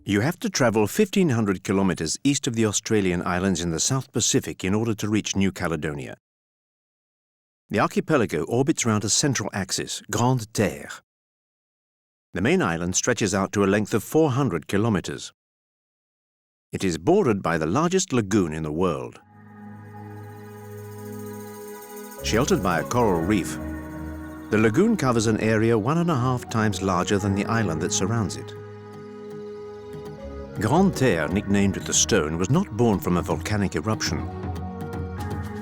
You have to travel 1,500 kilometers east of the Australian islands in the South Pacific in order to reach New Caledonia. The archipelago orbits around a central axis, Grande Terre. The main island stretches out to a length of 400 kilometers. It is bordered by the largest lagoon in the world. Sheltered by a coral reef, the lagoon covers an area 1.5 times larger than the island that surrounds it. Grande Terre, nicknamed the Stone, was not born from a volcanic eruption.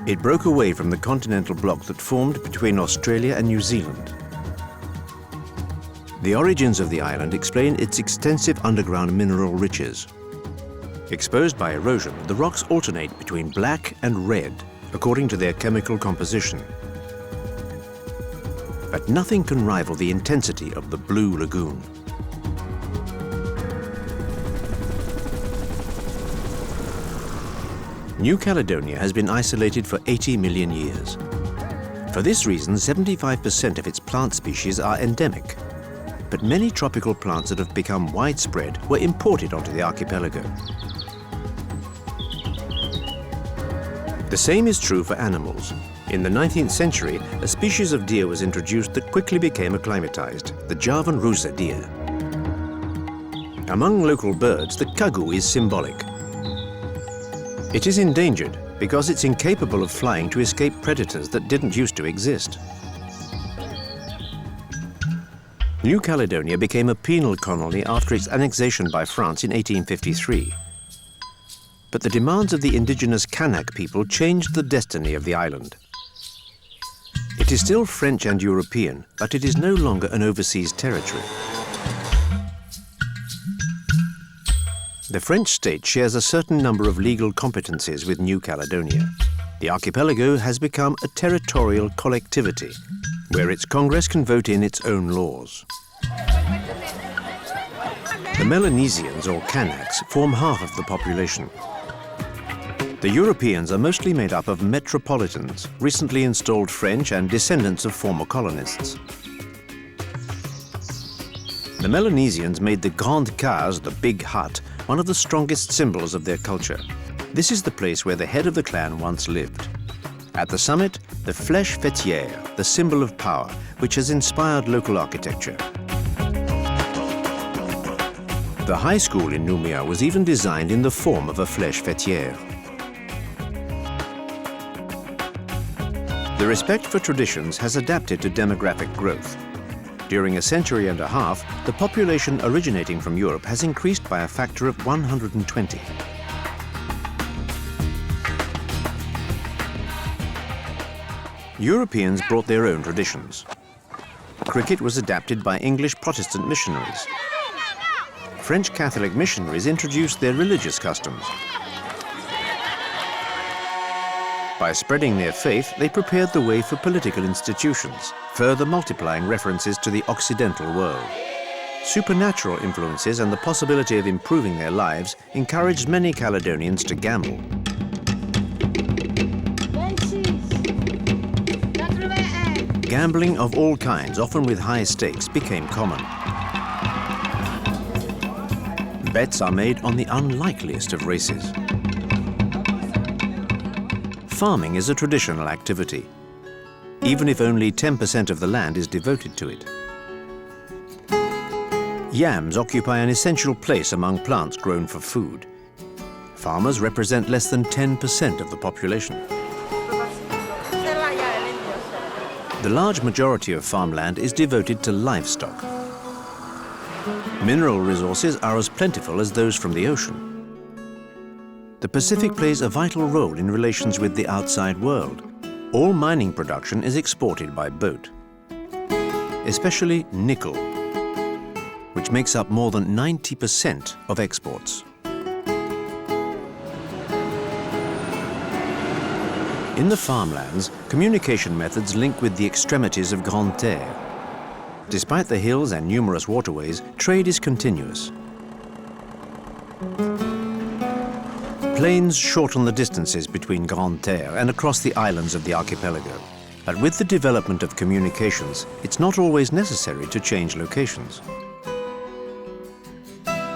It broke away from the continental block that formed between Australia and New Zealand. The origins of the island explain its extensive underground mineral riches. Exposed by erosion, the rocks alternate between black and red, according to their chemical composition. But nothing can rival the intensity of the Blue Lagoon. New Caledonia has been isolated for 80 million years. For this reason, 75% of its plant species are endemic. But many tropical plants that have become widespread were imported onto the archipelago. The same is true for animals. In the 19th century, a species of deer was introduced that quickly became acclimatized, the Javan Rusa deer. Among local birds, the kagu is symbolic. It is endangered because it's incapable of flying to escape predators that didn't used to exist. New Caledonia became a penal colony after its annexation by France in 1853. But the demands of the indigenous Kanak people changed the destiny of the island. It is still French and European, but it is no longer an overseas territory. The French state shares a certain number of legal competencies with New Caledonia. The archipelago has become a territorial collectivity, where its Congress can vote in its own laws. The Melanesians, or Kanaks, form half of the population. The Europeans are mostly made up of metropolitans, recently installed French and descendants of former colonists. The Melanesians made the Grande Case, the big hut, one of the strongest symbols of their culture. This is the place where the head of the clan once lived. At the summit, the flèche fêtière, the symbol of power, which has inspired local architecture. The high school in Nouméa was even designed in the form of a flèche fêtière. The respect for traditions has adapted to demographic growth. During a century and a half, the population originating from Europe has increased by a factor of 120. Europeans brought their own traditions. Cricket was adapted by English Protestant missionaries. French Catholic missionaries introduced their religious customs. By spreading their faith, they prepared the way for political institutions, further multiplying references to the Occidental world. Supernatural influences and the possibility of improving their lives encouraged many Caledonians to gamble. Gambling of all kinds, often with high stakes, became common. Bets are made on the unlikeliest of races. Farming is a traditional activity, even if only 10% of the land is devoted to it. Yams occupy an essential place among plants grown for food. Farmers represent less than 10% of the population. The large majority of farmland is devoted to livestock. Mineral resources are as plentiful as those from the ocean. The Pacific plays a vital role in relations with the outside world. All mining production is exported by boat, especially nickel, which makes up more than 90% of exports. In the farmlands, communication methods link with the extremities of Grande Terre. Despite the hills and numerous waterways, trade is continuous. Plains shorten the distances between Grande Terre and across the islands of the archipelago. But with the development of communications, it's not always necessary to change locations.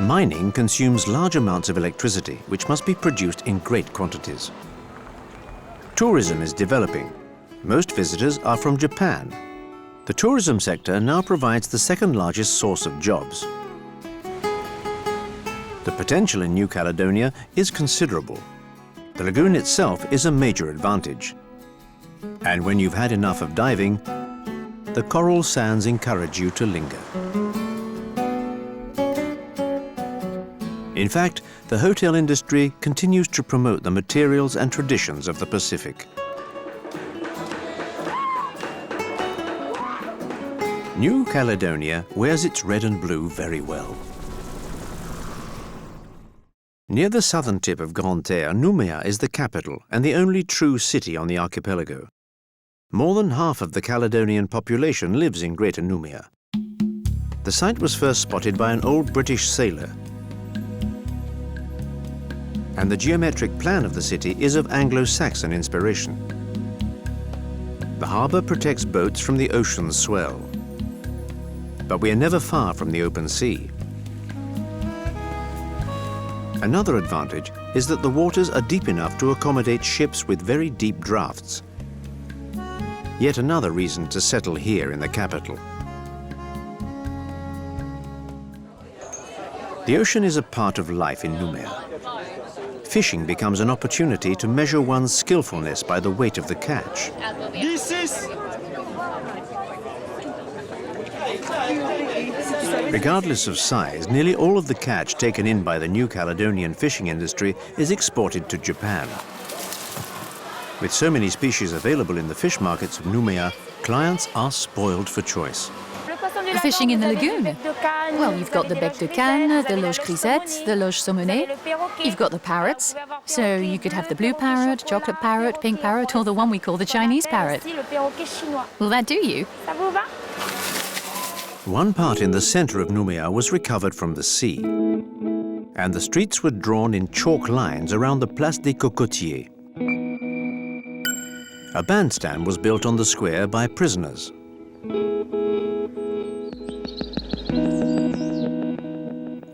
Mining consumes large amounts of electricity, which must be produced in great quantities. Tourism is developing. Most visitors are from Japan. The tourism sector now provides the second largest source of jobs. The potential in New Caledonia is considerable. The lagoon itself is a major advantage. And when you've had enough of diving, the coral sands encourage you to linger. In fact, the hotel industry continues to promote the materials and traditions of the Pacific. New Caledonia wears its red and blue very well. Near the southern tip of Grande Terre, Nouméa is the capital and the only true city on the archipelago. More than half of the Caledonian population lives in Greater Nouméa. The site was first spotted by an old British sailor, and the geometric plan of the city is of Anglo-Saxon inspiration. The harbour protects boats from the ocean's swell. But we are never far from the open sea. Another advantage is that the waters are deep enough to accommodate ships with very deep drafts. Yet another reason to settle here in the capital. The ocean is a part of life in Noumea. Fishing becomes an opportunity to measure one's skillfulness by the weight of the catch. Regardless of size, nearly all of the catch taken in by the New Caledonian fishing industry is exported to Japan. With so many species available in the fish markets of Nouméa, clients are spoiled for choice. Fishing in the lagoon? Well, you've got the bec de canne, the loge grisette, the loge saumonée. You've got the parrots. So you could have the blue parrot, chocolate parrot, pink parrot, or the one we call the Chinese parrot. Will that do you? One part in the center of Nouméa was recovered from the sea, and the streets were drawn in chalk lines around the Place des Cocotiers. A bandstand was built on the square by prisoners.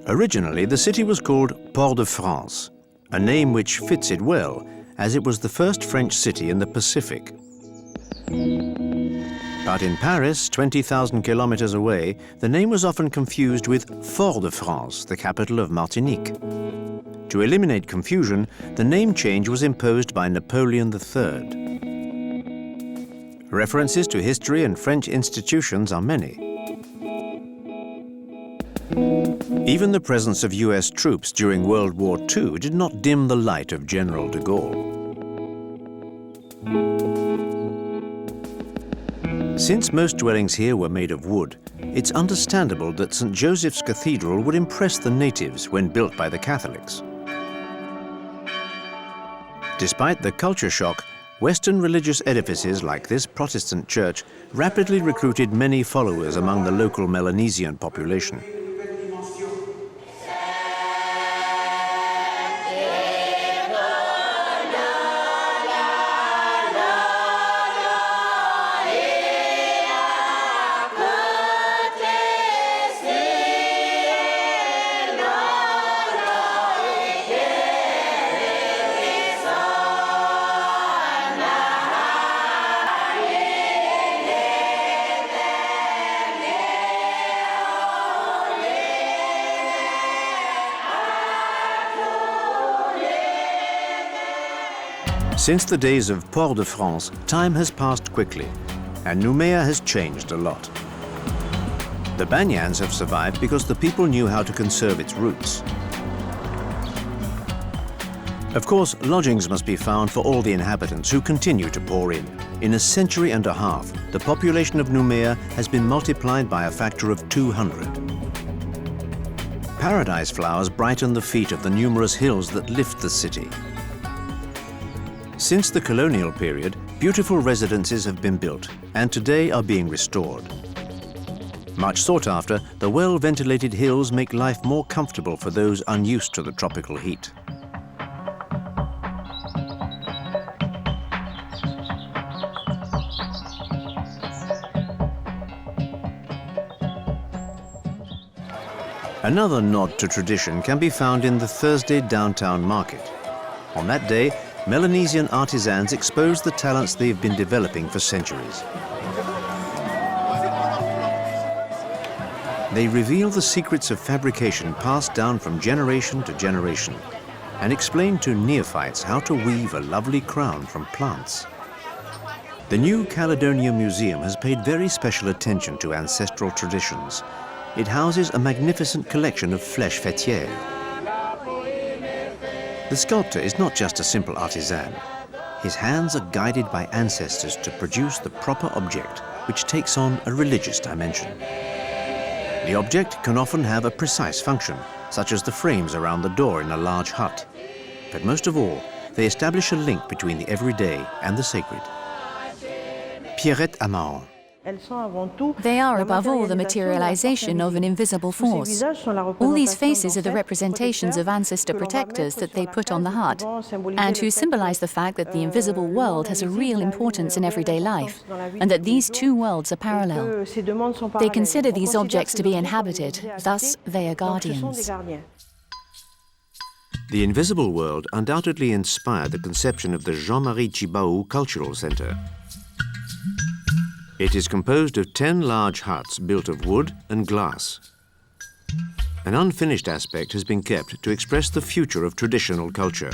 Originally, the city was called Port-de-France, a name which fits it well, as it was the first French city in the Pacific. But in Paris, 20,000 kilometers away, the name was often confused with Fort-de-France, the capital of Martinique. To eliminate confusion, the name change was imposed by Napoleon III. References to history and French institutions are many. Even the presence of US troops during World War II did not dim the light of General de Gaulle. Since most dwellings here were made of wood, it's understandable that St. Joseph's Cathedral would impress the natives when built by the Catholics. Despite the culture shock, Western religious edifices like this Protestant church rapidly recruited many followers among the local Melanesian population. Since the days of Port-de-France, time has passed quickly, and Nouméa has changed a lot. The Banyans have survived because the people knew how to conserve its roots. Of course, lodgings must be found for all the inhabitants who continue to pour in. In a century and a half, the population of Nouméa has been multiplied by a factor of 200. Paradise flowers brighten the feet of the numerous hills that lift the city. Since the colonial period, beautiful residences have been built and today are being restored. Much sought after, the well-ventilated hills make life more comfortable for those unused to the tropical heat. Another nod to tradition can be found in the Thursday downtown market. On that day, Melanesian artisans expose the talents they've been developing for centuries. They reveal the secrets of fabrication passed down from generation to generation and explain to neophytes how to weave a lovely crown from plants. The new Caledonia Museum has paid very special attention to ancestral traditions. It houses a magnificent collection of flèches fêtières. The sculptor is not just a simple artisan. His hands are guided by ancestors to produce the proper object, which takes on a religious dimension. The object can often have a precise function, such as the frames around the door in a large hut. But most of all, they establish a link between the everyday and the sacred. Pierrette Amand. They are above all the materialization of an invisible force. All these faces are the representations of ancestor protectors that they put on the hut, and who symbolize the fact that the invisible world has a real importance in everyday life, and that these two worlds are parallel. They consider these objects to be inhabited, thus they are guardians. The invisible world undoubtedly inspired the conception of the Jean-Marie Tjibaou Cultural Center. It is composed of 10 large huts built of wood and glass. An unfinished aspect has been kept to express the future of traditional culture.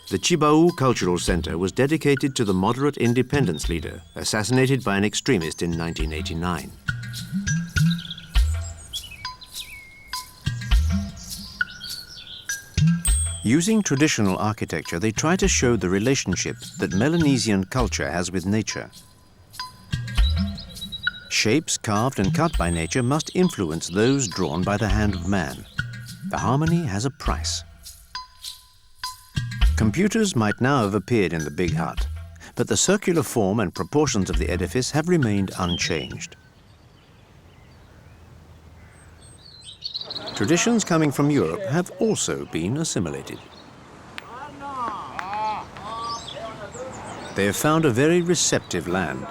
The Tjibaou Cultural Center was dedicated to the moderate independence leader, assassinated by an extremist in 1989. Using traditional architecture, they try to show the relationship that Melanesian culture has with nature. Shapes carved and cut by nature must influence those drawn by the hand of man. The harmony has a price. Computers might now have appeared in the big hut, but the circular form and proportions of the edifice have remained unchanged. Traditions coming from Europe have also been assimilated. They have found a very receptive land.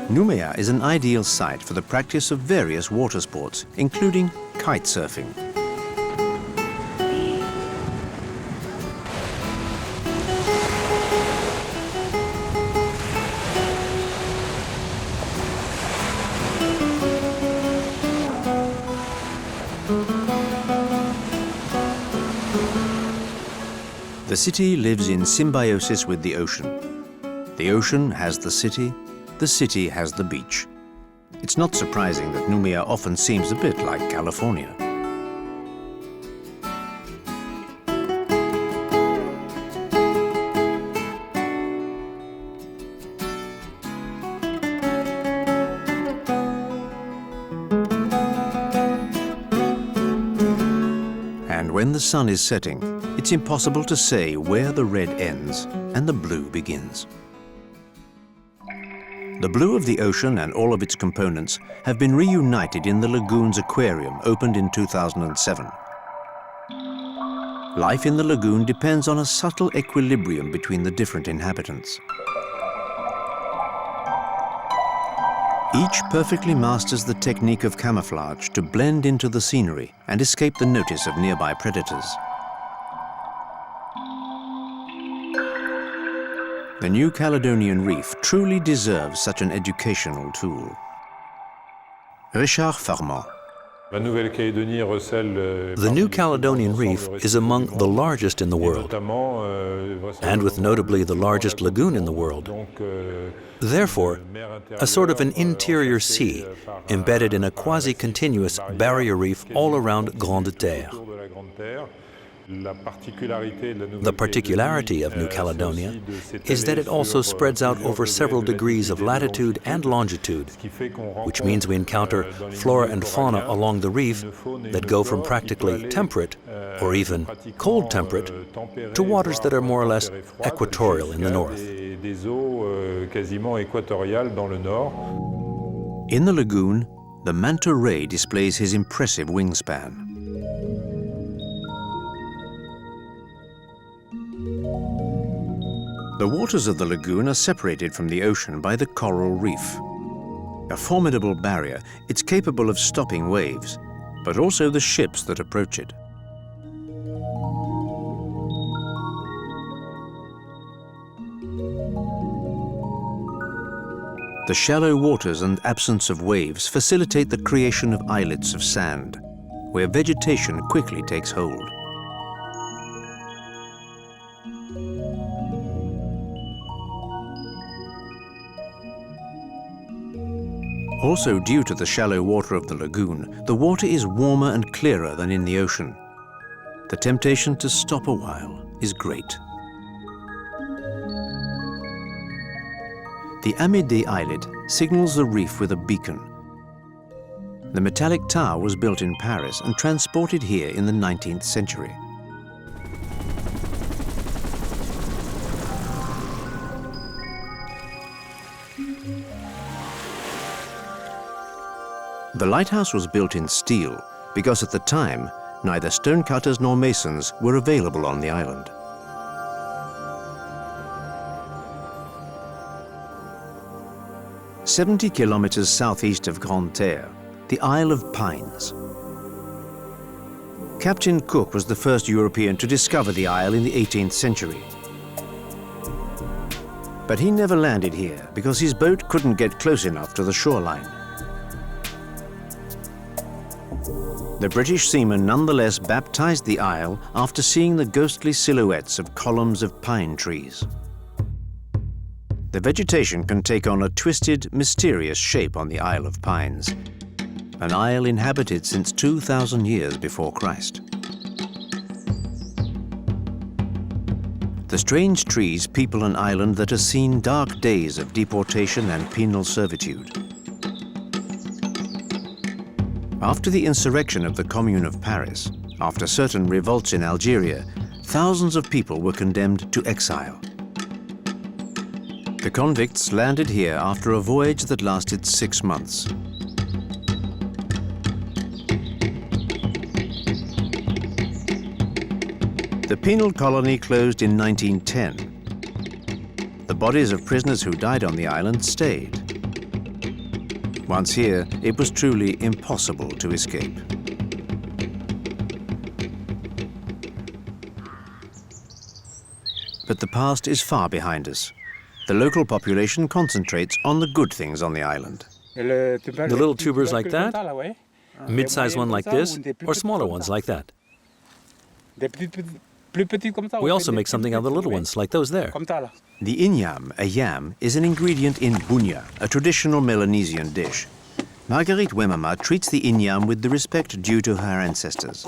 Nouméa is an ideal site for the practice of various water sports, including kite surfing. The city lives in symbiosis with the ocean. The ocean has the city has the beach. It's not surprising that Nouméa often seems a bit like California. And when the sun is setting, it's impossible to say where the red ends and the blue begins. The blue of the ocean and all of its components have been reunited in the lagoon's aquarium, opened in 2007. Life in the lagoon depends on a subtle equilibrium between the different inhabitants. Each perfectly masters the technique of camouflage to blend into the scenery and escape the notice of nearby predators. The new Caledonian reef truly deserves such an educational tool. Richard Farman. The New Caledonian Reef is among the largest in the world, and with notably the largest lagoon in the world. Therefore, a sort of an interior sea embedded in a quasi-continuous barrier reef all around Grande Terre. The particularity of New Caledonia is that it also spreads out over several degrees of latitude and longitude, which means we encounter flora and fauna along the reef that go from practically temperate, or even cold temperate, to waters that are more or less equatorial in the north. In the lagoon, the manta ray displays his impressive wingspan. The waters of the lagoon are separated from the ocean by the coral reef. A formidable barrier, it's capable of stopping waves, but also the ships that approach it. The shallow waters and absence of waves facilitate the creation of islets of sand, where vegetation quickly takes hold. Also, due to the shallow water of the lagoon, the water is warmer and clearer than in the ocean. The temptation to stop a while is great. The Amédée Islet signals the reef with a beacon. The metallic tower was built in Paris and transported here in the 19th century. The lighthouse was built in steel because at the time, neither stonecutters nor masons were available on the island. "70 kilometers southeast of Grande Terre, the Isle of Pines." Captain Cook was the first European to discover the isle in the 18th century. But he never landed here because his boat couldn't get close enough to the shoreline. The British seamen nonetheless baptized the isle after seeing the ghostly silhouettes of columns of pine trees. The vegetation can take on a twisted, mysterious shape on the Isle of Pines, an isle inhabited since 2,000 years before Christ. The strange trees people an island that has seen dark days of deportation and penal servitude. After the insurrection of the Commune of Paris, after certain revolts in Algeria, thousands of people were condemned to exile. The convicts landed here after a voyage that lasted 6 months. The penal colony closed in 1910. The bodies of prisoners who died on the island stayed. Once here, it was truly impossible to escape. But the past is far behind us. The local population concentrates on the good things on the island. The little tubers like that, mid-sized one like this, or smaller ones like that. We also make something out of the little ones, like those there. The igname, a yam, is an ingredient in bunya, a traditional Melanesian dish. Marguerite Wemama treats the igname with the respect due to her ancestors.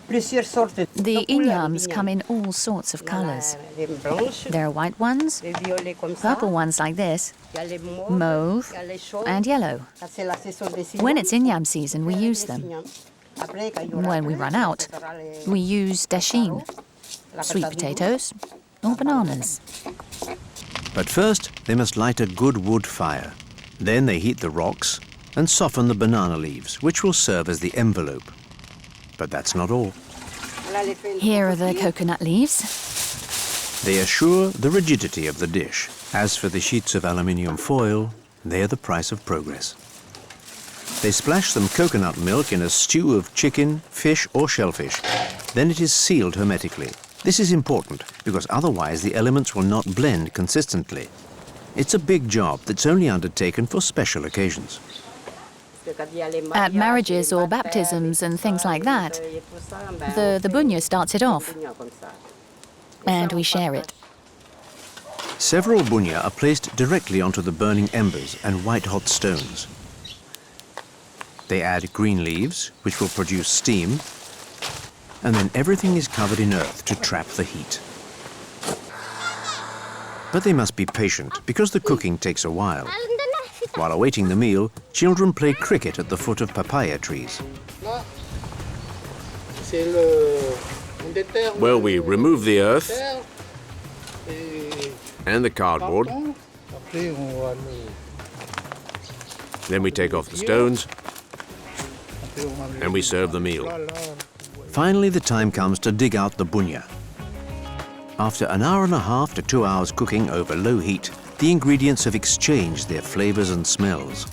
The ignames come in all sorts of colors. There are white ones, purple ones like this, mauve, and yellow. When it's igname season, we use them. When we run out, we use dasheen, sweet potatoes, or bananas. But first, they must light a good wood fire. Then they heat the rocks and soften the banana leaves, which will serve as the envelope. But that's not all. Here are the coconut leaves. They assure the rigidity of the dish. As for the sheets of aluminium foil, they're the price of progress. They splash some coconut milk in a stew of chicken, fish or shellfish. Then it is sealed hermetically. This is important because otherwise the elements will not blend consistently. It's a big job that's only undertaken for special occasions. At marriages or baptisms and things like that, the bunya starts it off, and we share it. Several bunya are placed directly onto the burning embers and white-hot stones. They add green leaves, which will produce steam, and then everything is covered in earth to trap the heat. But they must be patient, because the cooking takes a while. While awaiting the meal, children play cricket at the foot of papaya trees. Well, we remove the earth and the cardboard. Then we take off the stones and we serve the meal. Finally, the time comes to dig out the bunya. After an hour and a half to 2 hours cooking over low heat, the ingredients have exchanged their flavors and smells.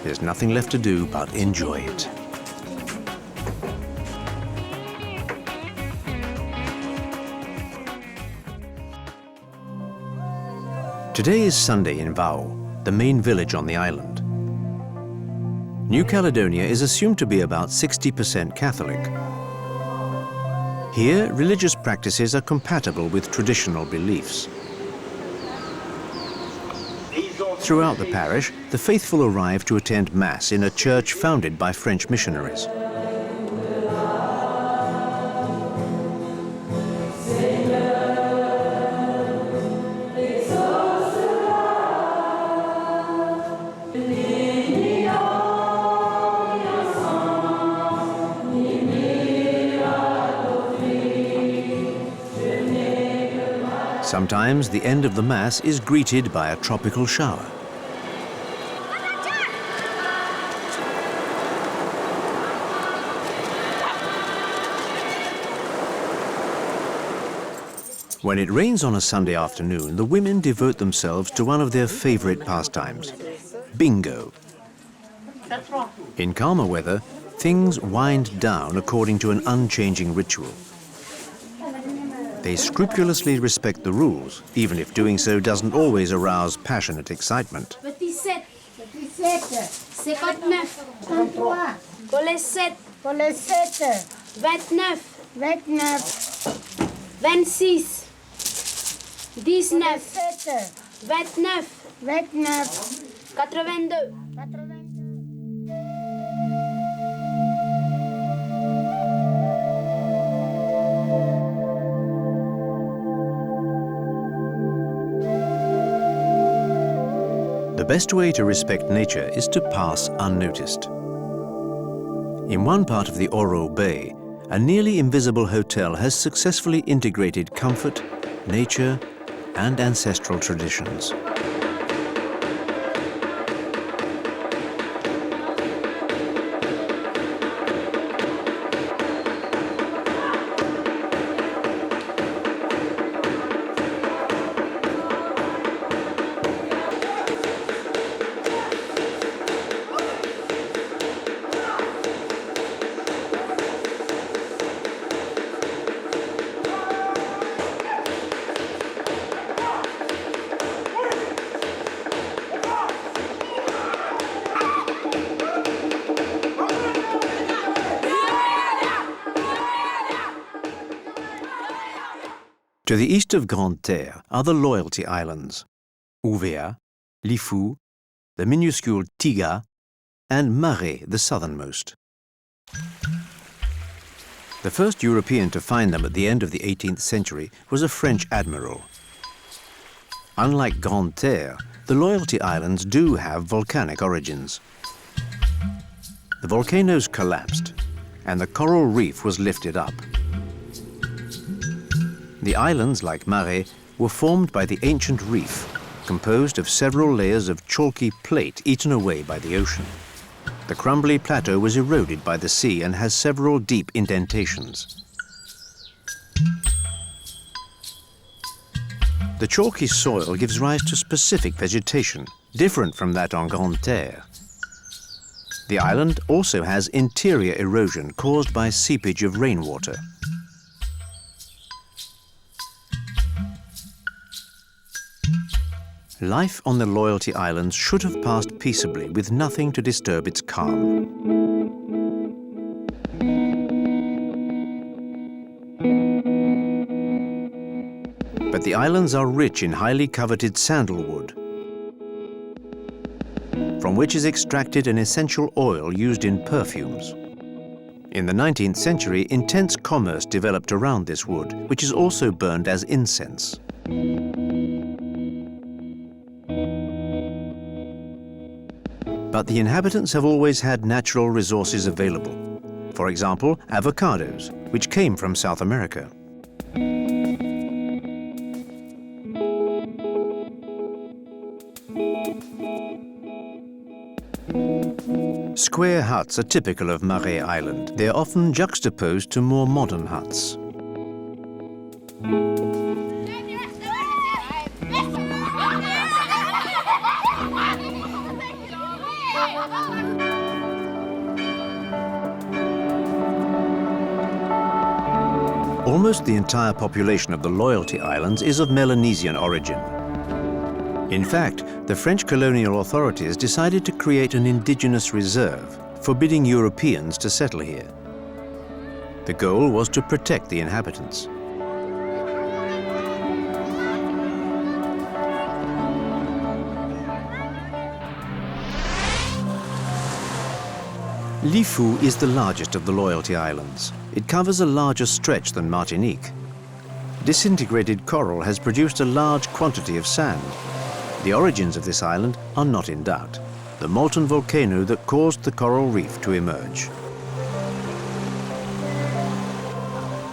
There's nothing left to do but enjoy it. Today is Sunday in Vau, the main village on the island. New Caledonia is assumed to be about 60% Catholic. Here, religious practices are compatible with traditional beliefs. Throughout the parish, the faithful arrive to attend Mass in a church founded by French missionaries. Sometimes the end of the Mass is greeted by a tropical shower. When it rains on a Sunday afternoon, the women devote themselves to one of their favorite pastimes, bingo. In calmer weather, things wind down according to an unchanging ritual. They scrupulously respect the rules, even if doing so doesn't always arouse passionate excitement. Petit 7, 59, 33, collet 7, 29, 26, 19, 29, 82. The best way to respect nature is to pass unnoticed. In one part of the Oro Bay, a nearly invisible hotel has successfully integrated comfort, nature, and ancestral traditions. To the east of Grande Terre are the Loyalty Islands, Ouvéa, Lifou, the minuscule Tiga, and Maré, the southernmost. The first European to find them at the end of the 18th century was a French admiral. Unlike Grande Terre, the Loyalty Islands do have volcanic origins. The volcanoes collapsed, and the coral reef was lifted up. The islands, like Maré, were formed by the ancient reef, composed of several layers of chalky plate eaten away by the ocean. The crumbly plateau was eroded by the sea and has several deep indentations. The chalky soil gives rise to specific vegetation, different from that on Grande Terre. The island also has interior erosion caused by seepage of rainwater. Life on the Loyalty Islands should have passed peaceably with nothing to disturb its calm. But the islands are rich in highly coveted sandalwood, from which is extracted an essential oil used in perfumes. In the 19th century, intense commerce developed around this wood, which is also burned as incense. But the inhabitants have always had natural resources available. For example, avocados, which came from South America. Square huts are typical of Maré Island. They are often juxtaposed to more modern huts. Almost the entire population of the Loyalty Islands is of Melanesian origin. In fact, the French colonial authorities decided to create an indigenous reserve, forbidding Europeans to settle here. The goal was to protect the inhabitants. Lifou is the largest of the Loyalty Islands. It covers a larger stretch than Martinique. Disintegrated coral has produced a large quantity of sand. The origins of this island are not in doubt. The molten volcano that caused the coral reef to emerge.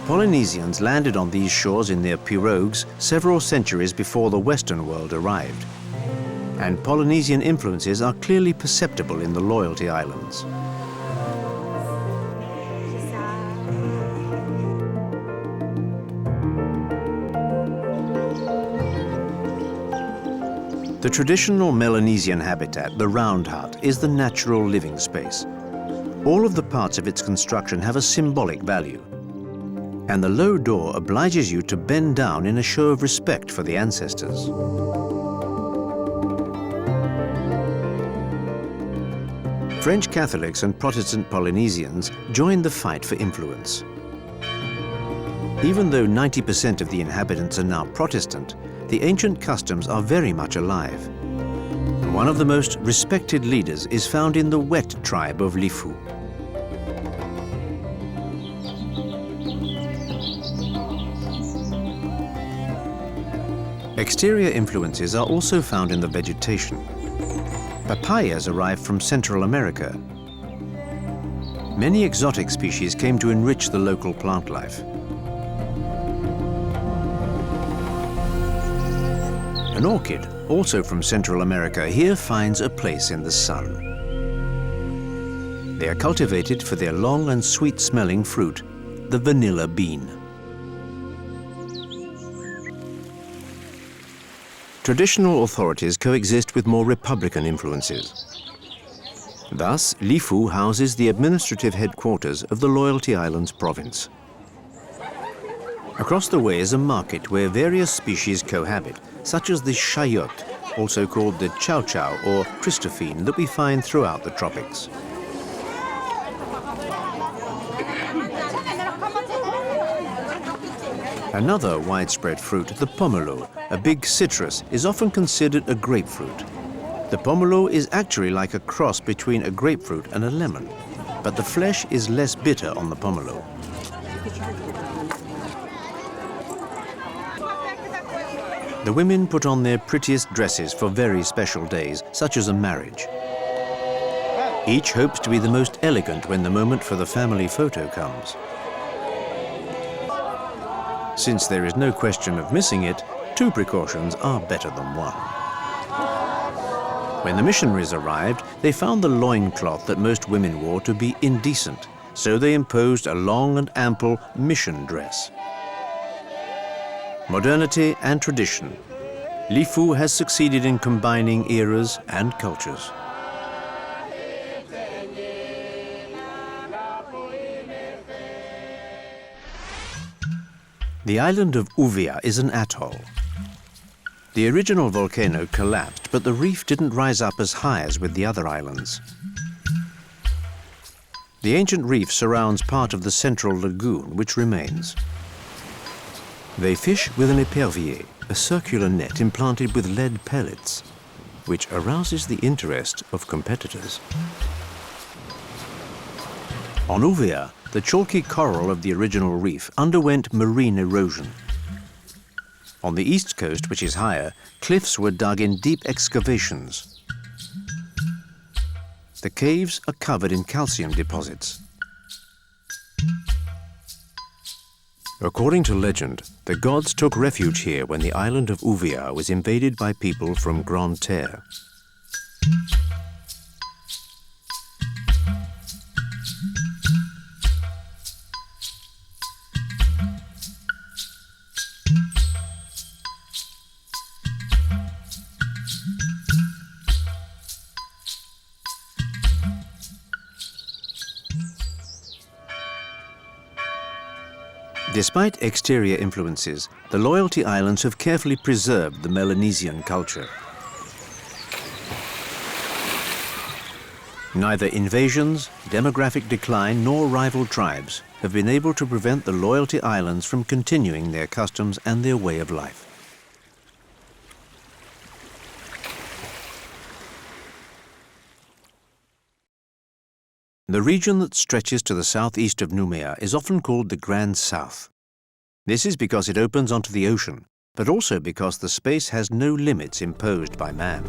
Polynesians landed on these shores in their pirogues several centuries before the Western world arrived. And Polynesian influences are clearly perceptible in the Loyalty Islands. The traditional Melanesian habitat, the round hut, is the natural living space. All of the parts of its construction have a symbolic value. And the low door obliges you to bend down in a show of respect for the ancestors. French Catholics and Protestant Polynesians joined the fight for influence. Even though 90% of the inhabitants are now Protestant, the ancient customs are very much alive. One of the most respected leaders is found in the Wet tribe of Lifou. Exterior influences are also found in the vegetation. Papayas arrived from Central America. Many exotic species came to enrich the local plant life. An orchid, also from Central America, here finds a place in the sun. They are cultivated for their long and sweet-smelling fruit, the vanilla bean. Traditional authorities coexist with more republican influences. Thus, Lifou houses the administrative headquarters of the Loyalty Islands province. Across the way is a market where various species cohabit, such as the chayote, also called the chow chow or Christophine, that we find throughout the tropics. Another widespread fruit, the pomelo, a big citrus, is often considered a grapefruit. The pomelo is actually like a cross between a grapefruit and a lemon, but the flesh is less bitter on the pomelo. The women put on their prettiest dresses for very special days, such as a marriage. Each hopes to be the most elegant when the moment for the family photo comes. Since there is no question of missing it, 2 precautions are better than 1. When the missionaries arrived, they found the loincloth that most women wore to be indecent, so they imposed a long and ample mission dress. Modernity and tradition, Lifou has succeeded in combining eras and cultures. The island of Ouvéa is an atoll. The original volcano collapsed, but the reef didn't rise up as high as with the other islands. The ancient reef surrounds part of the central lagoon, which remains. They fish with an épervier, a circular net implanted with lead pellets, which arouses the interest of competitors. On Ouvéa, the chalky coral of the original reef underwent marine erosion. On the east coast, which is higher, cliffs were dug in deep excavations. The caves are covered in calcium deposits. According to legend, the gods took refuge here when the island of Ouvéa was invaded by people from Grande Terre. Despite exterior influences, the Loyalty Islands have carefully preserved the Melanesian culture. Neither invasions, demographic decline, nor rival tribes have been able to prevent the Loyalty Islands from continuing their customs and their way of life. The region that stretches to the southeast of Noumea is often called the Grand South. This is because it opens onto the ocean, but also because the space has no limits imposed by man.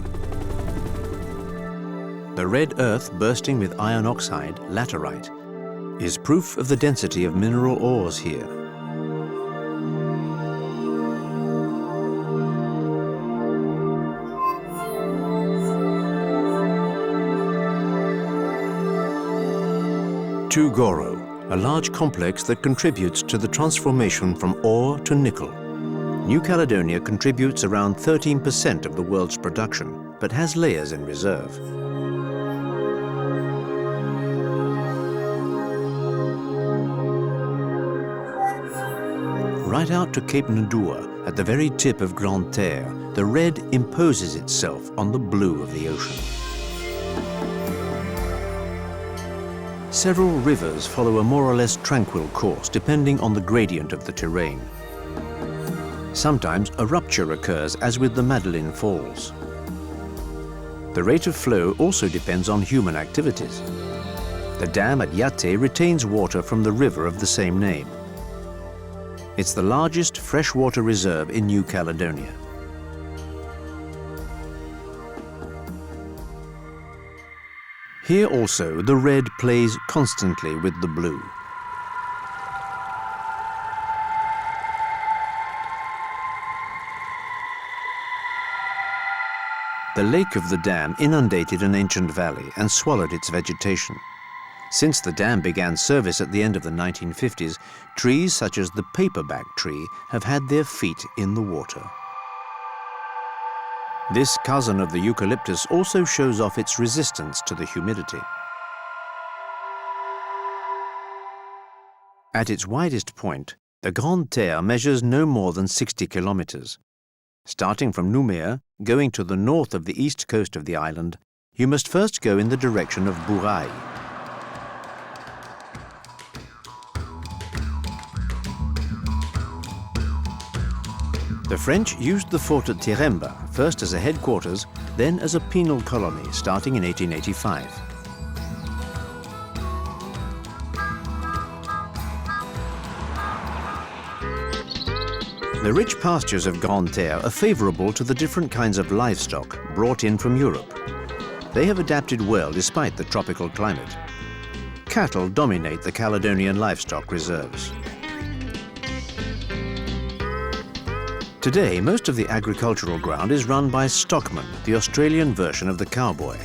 The red earth bursting with iron oxide, laterite, is proof of the density of mineral ores here. Goro, a large complex that contributes to the transformation from ore to nickel. New Caledonia contributes around 13% of the world's production, but has layers in reserve. Right out to Cape Ndua, at the very tip of Grande Terre, the red imposes itself on the blue of the ocean. Several rivers follow a more or less tranquil course depending on the gradient of the terrain. Sometimes a rupture occurs, as with the Madeleine Falls. The rate of flow also depends on human activities. The dam at Yaté retains water from the river of the same name. It's the largest freshwater reserve in New Caledonia. Here also, the red plays constantly with the blue. The lake of the dam inundated an ancient valley and swallowed its vegetation. Since the dam began service at the end of the 1950s, trees such as the paperback tree have had their feet in the water. This cousin of the eucalyptus also shows off its resistance to the humidity. At its widest point, the Grande Terre measures no more than 60 kilometers. Starting from Noumea, going to the north of the east coast of the island, you must first go in the direction of Bouraille. The French used the fort at Tiremba, first as a headquarters, then as a penal colony, starting in 1885. The rich pastures of Grande Terre are favorable to the different kinds of livestock brought in from Europe. They have adapted well despite the tropical climate. Cattle dominate the Caledonian livestock reserves. Today, most of the agricultural ground is run by Stockmen, the Australian version of the cowboy.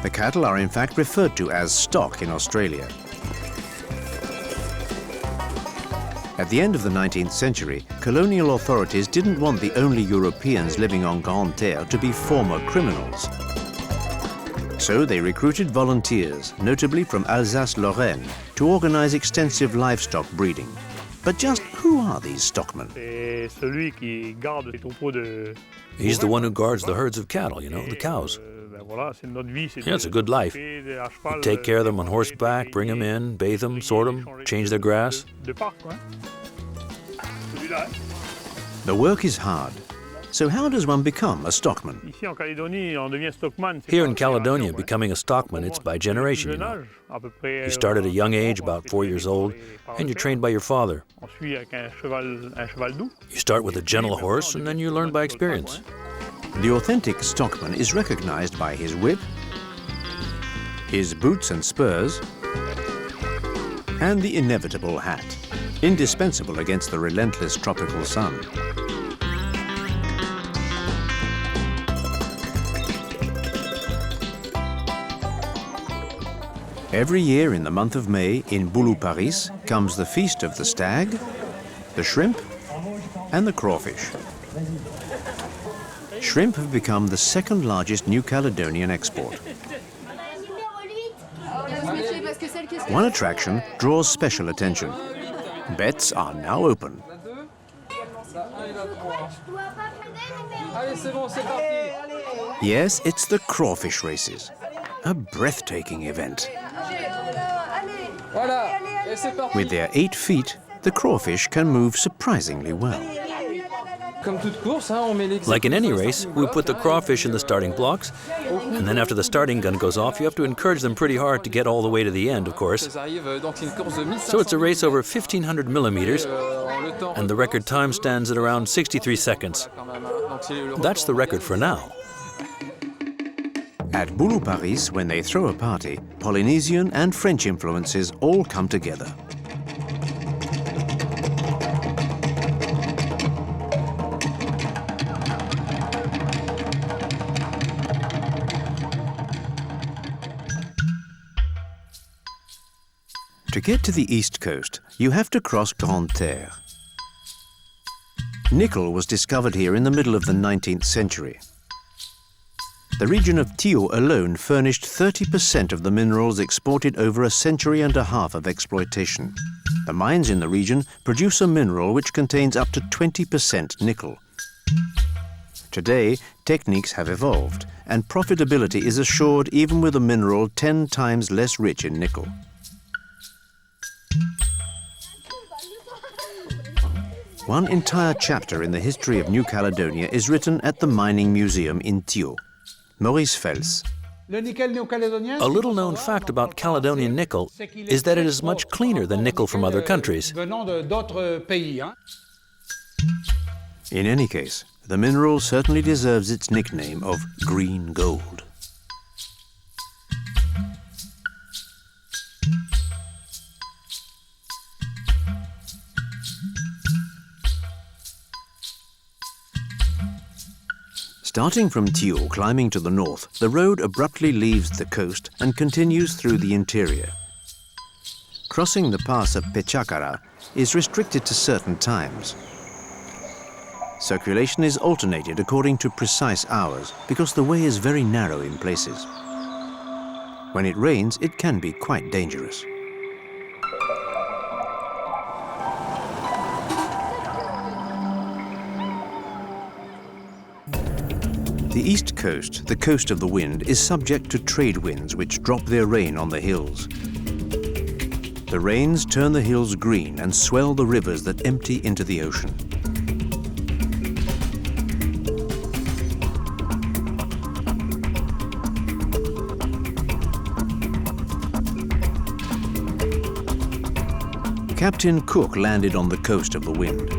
The cattle are in fact referred to as stock in Australia. At the end of the 19th century, colonial authorities didn't want the only Europeans living on Grande Terre to be former criminals. So they recruited volunteers, notably from Alsace-Lorraine, to organize extensive livestock breeding. But just who are these stockmen? He's the one who guards the herds of cattle, you know, the cows. Yeah, it's a good life. You take care of them on horseback, bring them in, bathe them, sort them, change their grass. The work is hard. So how does one become a stockman? Here in Caledonia, becoming a stockman, it's by generation, you know. You start at a young age, about 4 years old, and you're trained by your father. You start with a gentle horse, and then you learn by experience. The authentic stockman is recognized by his whip, his boots and spurs, and the inevitable hat, indispensable against the relentless tropical sun. Every year in the month of May in Boulou Paris comes the feast of the stag, the shrimp, and the crawfish. Shrimp have become the second largest New Caledonian export. One attraction draws special attention. Bets are now open. Yes, it's the crawfish races. A breathtaking event. With their 8 feet, the crawfish can move surprisingly well. Like in any race, we put the crawfish in the starting blocks, and then after the starting gun goes off, you have to encourage them pretty hard to get all the way to the end, of course. So it's a race over 1,500 millimeters, and the record time stands at around 63 seconds. That's the record for now. At Boulou Paris, when they throw a party, Polynesian and French influences all come together. To get to the east coast, you have to cross Grande Terre. Nickel was discovered here in the middle of the 19th century. The region of Tio alone furnished 30% of the minerals exported over a century and a half of exploitation. The mines in the region produce a mineral which contains up to 20% nickel. Today, techniques have evolved, and profitability is assured even with a mineral 10 times less rich in nickel. One entire chapter in the history of New Caledonia is written at the Mining Museum in Tio. Maurice Fels. A little known fact about Caledonian nickel is that it is much cleaner than nickel from other countries. In any case, the mineral certainly deserves its nickname of green gold. Starting from Tio, climbing to the north, the road abruptly leaves the coast and continues through the interior. Crossing the pass of Pechacara is restricted to certain times. Circulation is alternated according to precise hours because the way is very narrow in places. When it rains, it can be quite dangerous. The east coast, the coast of the wind, is subject to trade winds which drop their rain on the hills. The rains turn the hills green and swell the rivers that empty into the ocean. Captain Cook landed on the coast of the wind.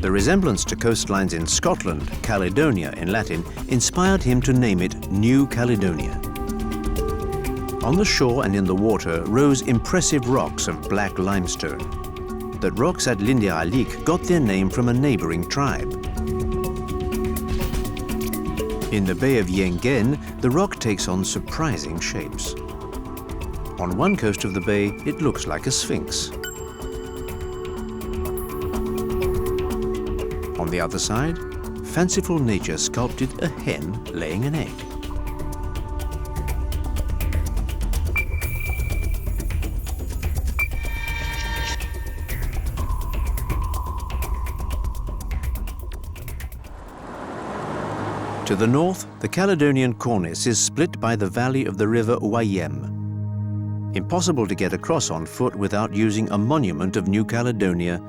The resemblance to coastlines in Scotland, Caledonia in Latin, inspired him to name it New Caledonia. On the shore and in the water rose impressive rocks of black limestone. The rocks at l'Indiralik got their name from a neighboring tribe. In the Bay of Yengen, the rock takes on surprising shapes. On one coast of the bay, it looks like a sphinx. On the other side, fanciful nature sculpted a hen laying an egg. To the north, the Caledonian cornice is split by the valley of the river Ouvéa. Impossible to get across on foot without using a monument of New Caledonia,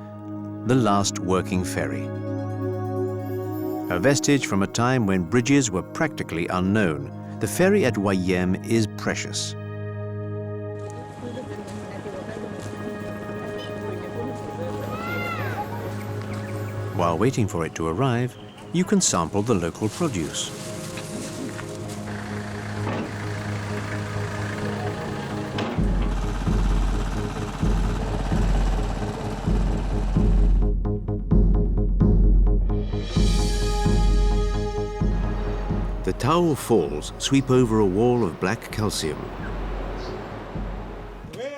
the last working ferry. A vestige from a time when bridges were practically unknown, the ferry at Ouvéa is precious. While waiting for it to arrive, you can sample the local produce. The Tao Falls sweep over a wall of black calcium.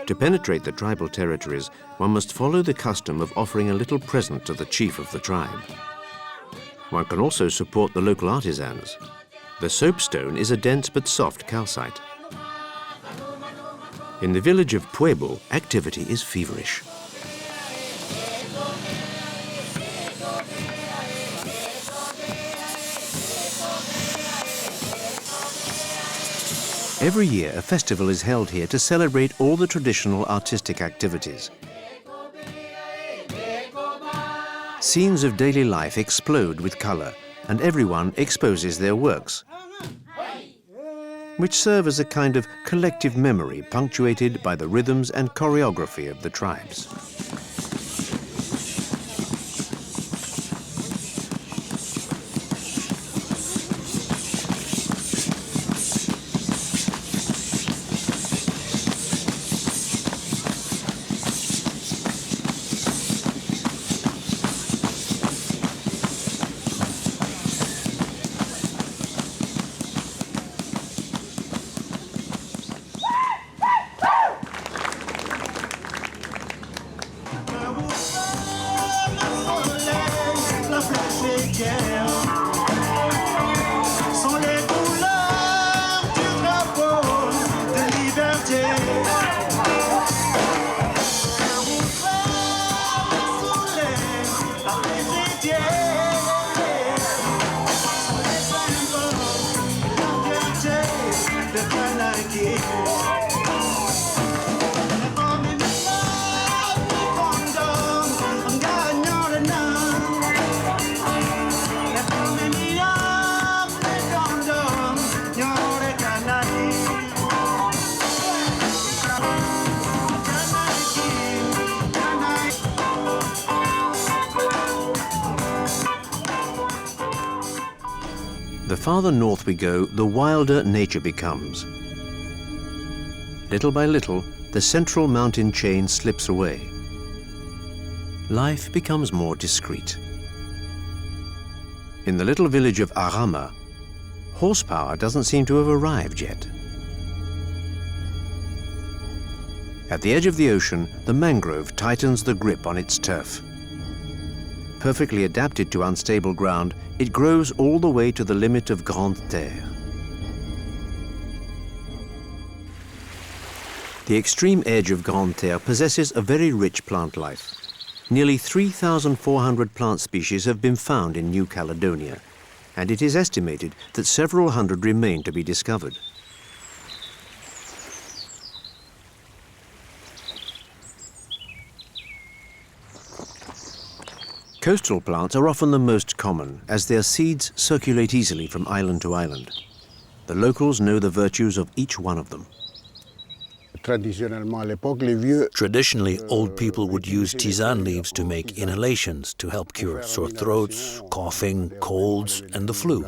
To penetrate the tribal territories, one must follow the custom of offering a little present to the chief of the tribe. One can also support the local artisans. The soapstone is a dense but soft calcite. In the village of Pueblo, activity is feverish. Every year, a festival is held here to celebrate all the traditional artistic activities. Scenes of daily life explode with color, and everyone exposes their works, which serve as a kind of collective memory punctuated by the rhythms and choreography of the tribes. The farther north we go, the wilder nature becomes. Little by little, the central mountain chain slips away. Life becomes more discreet. In the little village of Arama, horsepower doesn't seem to have arrived yet. At the edge of the ocean, the mangrove tightens the grip on its turf. Perfectly adapted to unstable ground, it grows all the way to the limit of Grande Terre. The extreme edge of Grande Terre possesses a very rich plant life. Nearly 3,400 plant species have been found in New Caledonia, and it is estimated that several hundred remain to be discovered. Coastal plants are often the most common, as their seeds circulate easily from island to island. The locals know the virtues of each one of them. Traditionally, old people would use tisane leaves to make inhalations to help cure sore throats, coughing, colds, and the flu.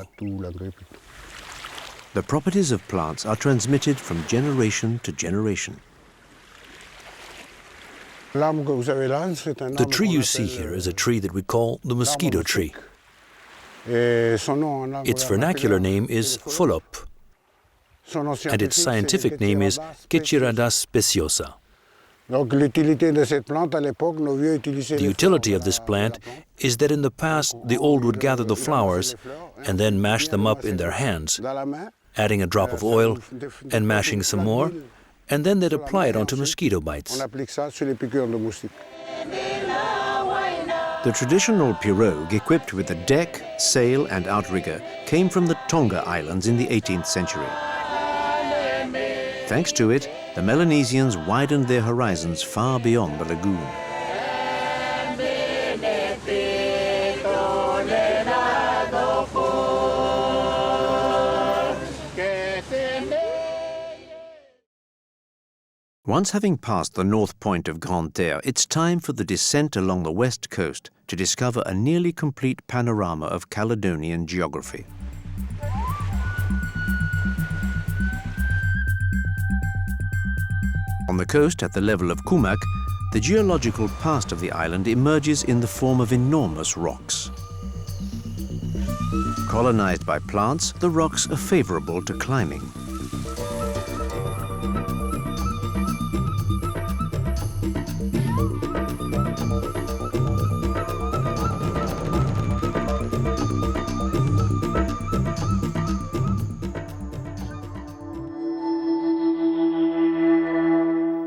The properties of plants are transmitted from generation to generation. The tree you see here is a tree that we call the mosquito tree. Its vernacular name is folop, and its scientific name is Quechirada speciosa. The utility of this plant is that in the past the old would gather the flowers and then mash them up in their hands, adding a drop of oil and mashing some more, and then they'd apply it onto mosquito bites. The traditional pirogue, equipped with a deck, sail and outrigger, came from the Tonga Islands in the 18th century. Thanks to it, the Melanesians widened their horizons far beyond the lagoon. Once having passed the north point of Grande Terre, it's time for the descent along the west coast to discover a nearly complete panorama of Caledonian geography. On the coast, at the level of Kumak, the geological past of the island emerges in the form of enormous rocks. Colonized by plants, the rocks are favorable to climbing.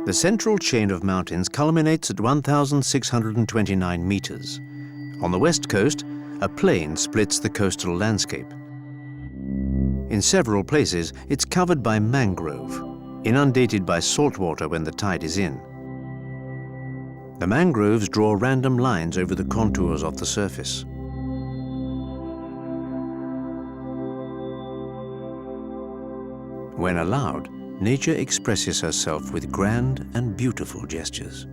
The central chain of mountains culminates at 1,629 meters. On the west coast, a plain splits the coastal landscape. In several places, it's covered by mangrove, inundated by salt water when the tide is in. The mangroves draw random lines over the contours of the surface. When allowed, nature expresses herself with grand and beautiful gestures.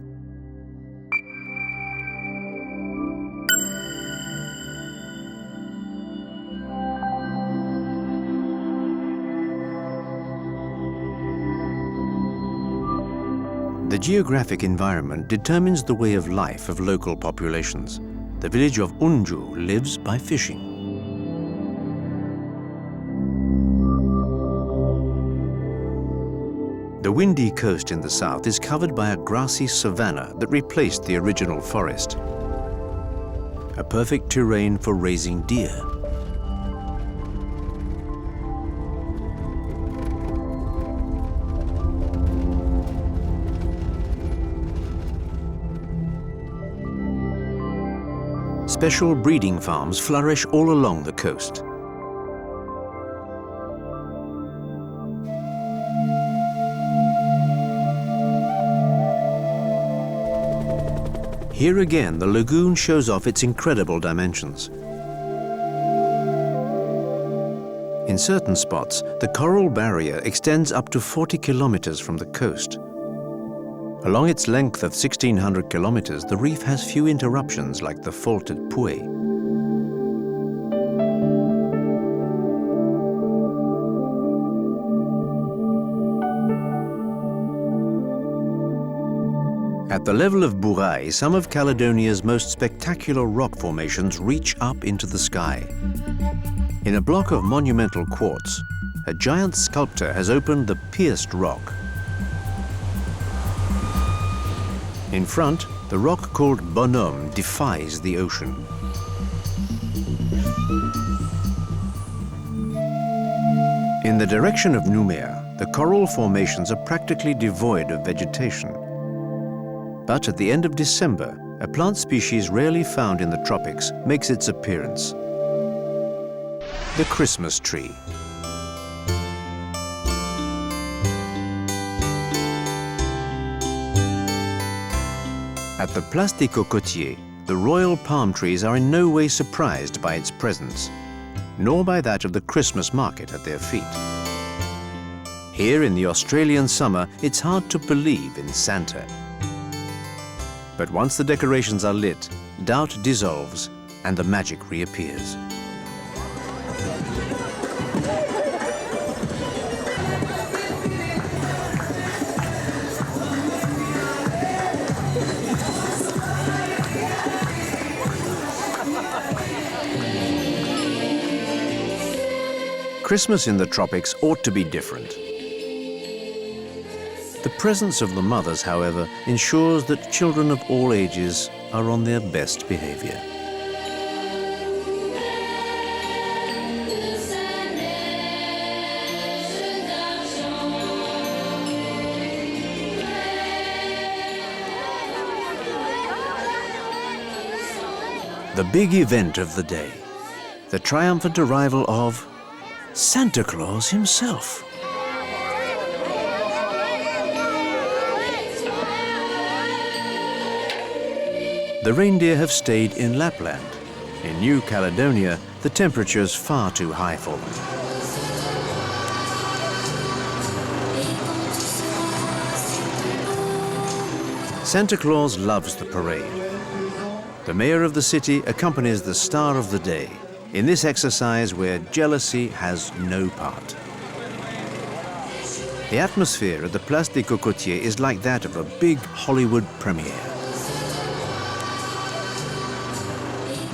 The geographic environment determines the way of life of local populations. The village of Unju lives by fishing. The windy coast in the south is covered by a grassy savanna that replaced the original forest. A perfect terrain for raising deer. Special breeding farms flourish all along the coast. Here again, the lagoon shows off its incredible dimensions. In certain spots, the coral barrier extends up to 40 kilometers from the coast. Along its length of 1,600 kilometers, the reef has few interruptions like the fault at Poué. At the level of Bouraille, some of Caledonia's most spectacular rock formations reach up into the sky. In a block of monumental quartz, a giant sculptor has opened the pierced rock. In front, the rock called Bonhomme defies the ocean. In the direction of Nouméa, the coral formations are practically devoid of vegetation. But at the end of December, a plant species rarely found in the tropics makes its appearance. The Christmas tree. At the Place des Cocotiers, the royal palm trees are in no way surprised by its presence, nor by that of the Christmas market at their feet. Here in the Australian summer, it's hard to believe in Santa. But once the decorations are lit, doubt dissolves and the magic reappears. Christmas in the tropics ought to be different. The presence of the mothers, however, ensures that children of all ages are on their best behavior. The big event of the day, the triumphant arrival of Santa Claus himself. The reindeer have stayed in Lapland. In New Caledonia, the temperature's far too high for them. Santa Claus loves the parade. The mayor of the city accompanies the star of the day in this exercise where jealousy has no part. The atmosphere at the Place des Cocotiers is like that of a big Hollywood premiere.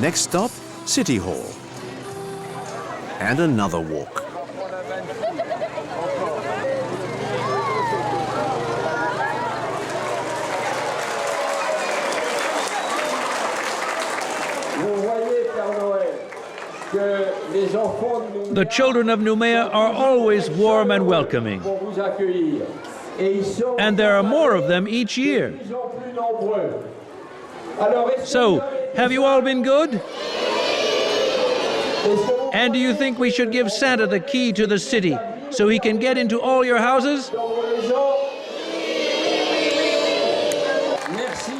Next stop, City Hall. And another walk. The children of Nouméa are always warm and welcoming. And there are more of them each year. So, have you all been good? And do you think we should give Santa the key to the city so he can get into all your houses?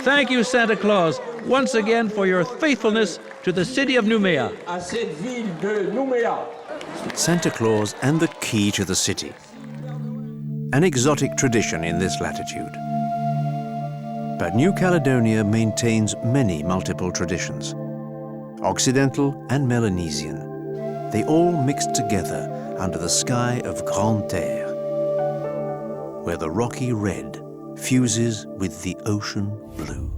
Thank you, Santa Claus, once again for your faithfulness to the city of Nouméa. Santa Claus and the key to the city. An exotic tradition in this latitude. But New Caledonia maintains many multiple traditions. Occidental and Melanesian. They all mixed together under the sky of Grande Terre, where the rocky red fuses with the ocean blue.